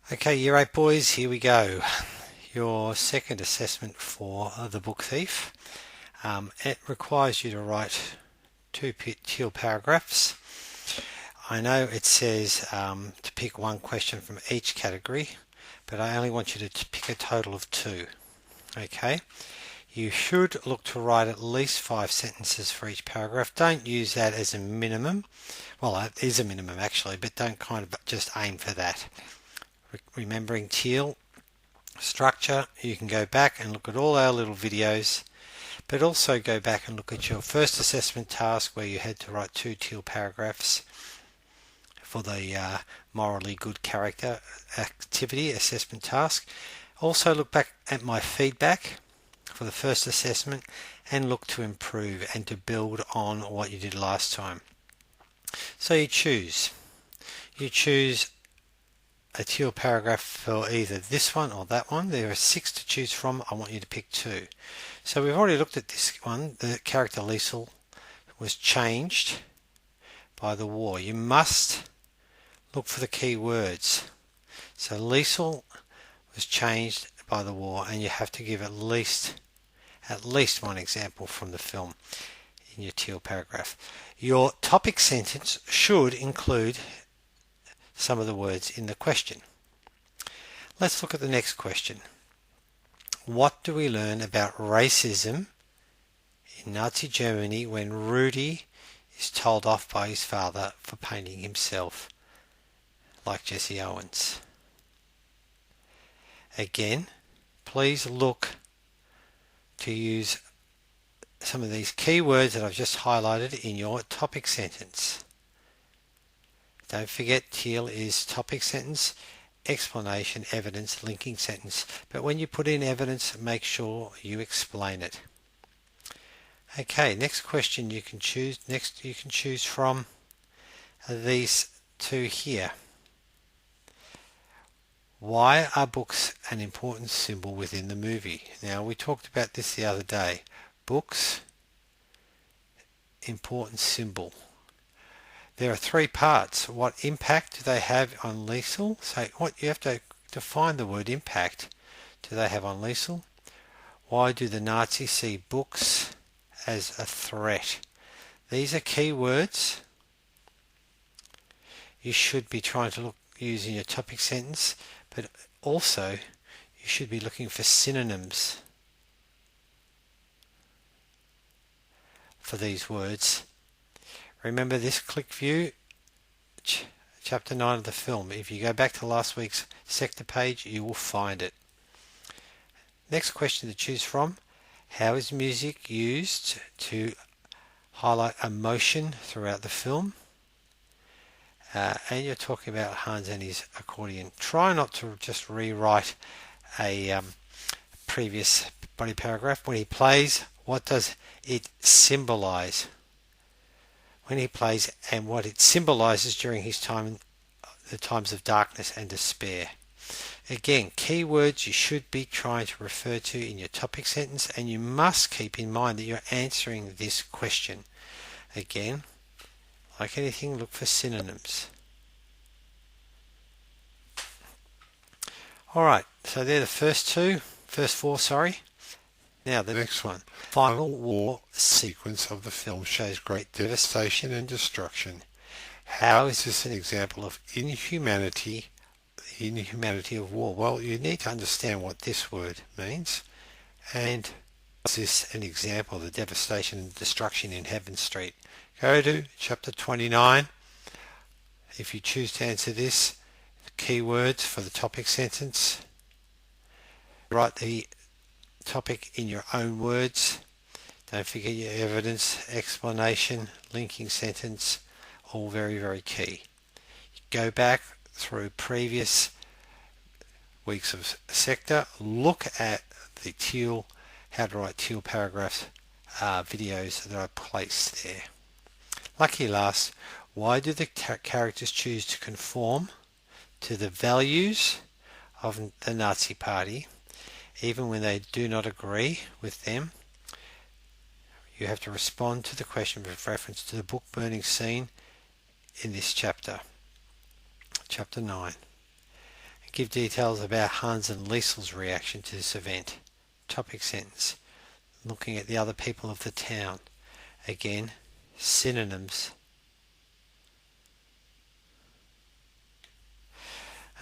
Okay, Year 8 boys, here we go. Your second assessment for The Book Thief. It requires you to write two teal paragraphs. I know it says to pick one question from each category, but I only want you to pick a total of two. Okay? You should look to write at least 5 sentences for each paragraph. Don't use that as a minimum. Well, it is a minimum actually, but don't kind of just aim for that. Remembering teal structure, you can go back and look at all our little videos, but also go back and look at your first assessment task where you had to write 2 teal paragraphs for the morally good character activity assessment task. Also look back at my feedback for the first assessment and look to improve and to build on what you did last time. So you choose a teal paragraph for either this one or that one. There are 6 to choose from. I want you to pick 2. So we've already looked at this one. The character Liesl was changed by the war. You must look for the key words. So Liesl was changed by the war, and you have to give at least one example from the film in your teal paragraph. Your topic sentence should include some of the words in the question. Let's look at the next question. What do we learn about racism in Nazi Germany when Rudy is told off by his father for painting himself like Jesse Owens? Again, please look to use some of these key words that I've just highlighted in your topic sentence. Don't forget, teal is topic sentence, explanation, evidence, linking sentence. But when you put in evidence, make sure you explain it. Okay, next question you can choose. Next you can choose from these 2 here. Why are books an important symbol within the movie? Now, we talked about this the other day. Books, important symbol. There are 3 parts. What impact do they have on Liesl? So you have to define the word impact. Do they have on Liesl? Why do the Nazis see books as a threat? These are key words you should be trying to use in your topic sentence, but also you should be looking for synonyms for these words. Remember this click view, chapter 9 of the film. If you go back to last week's sector page, you will find it. Next question to choose from. How is music used to highlight emotion throughout the film? And you're talking about Hans and his accordion. Try not to just rewrite a previous body paragraph. When he plays, what does it symbolize? When he plays and what it symbolizes during his time, the times of darkness and despair. Again, keywords you should be trying to refer to in your topic sentence, and you must keep in mind that you're answering this question. Again, like anything, look for synonyms. Alright, so they're the first 4, sorry. Now the next one. Final war sequence of the film shows great devastation and destruction. How is this an example of inhumanity of war? Well, you need to understand what this word means. And is this an example of the devastation and destruction in Heaven Street? Go to chapter 29. If you choose to answer this, the keywords for the topic sentence. Write the topic in your own words. Don't forget your evidence, explanation, linking sentence, all very, very key. Go back through previous weeks of sector, look at the how to write teal paragraphs videos that I placed there. Lucky last, why do the characters choose to conform to the values of the Nazi Party even when they do not agree with them? You have to respond to the question with reference to the book burning scene in this chapter, chapter 9. give details about Hans and Liesel's reaction to this event. Topic sentence. Looking at the other people of the town. Again, synonyms.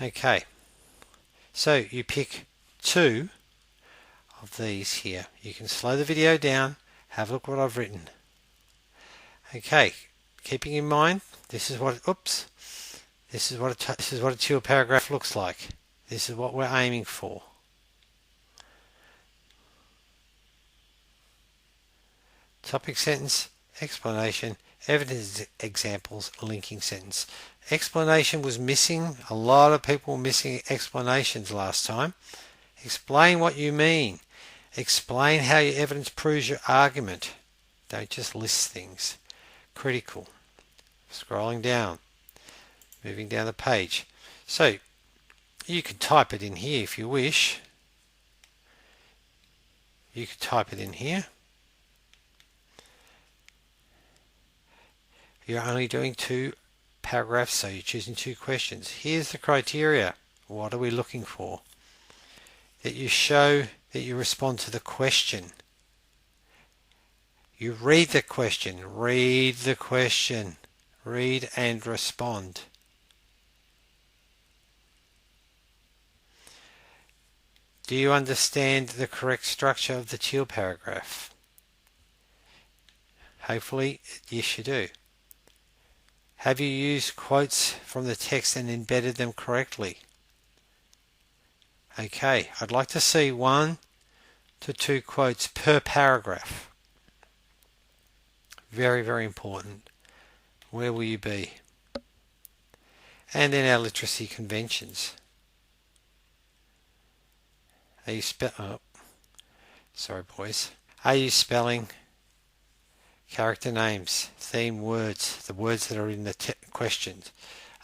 Okay, so you pick two of these here. You can slow the video down, have a look what I've written. Okay, keeping in mind, this is what a teal paragraph looks like. This is what we're aiming for. Topic sentence, explanation, evidence examples, linking sentence. Explanation was missing. A lot of people were missing explanations last time. Explain what you mean. Explain how your evidence proves your argument. Don't just list things. Critical. Scrolling down. Moving down the page. So, you could type it in here if you wish. You could type it in here. You're only doing 2 paragraphs, so you're choosing 2 questions. Here's the criteria. What are we looking for? That you show that you respond to the question. You read the question. Read the question. Read and respond. Do you understand the correct structure of the teal paragraph? Hopefully, yes you do. Have you used quotes from the text and embedded them correctly? Okay, I'd like to see 1 to 2 quotes per paragraph. Very, very important. Where will you be? And then our literacy conventions. Are you sorry boys. Are you spelling character names, theme words, the words that are in the questions?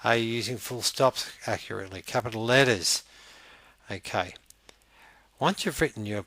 Are you using full stops accurately, capital letters? Okay. Once you've written your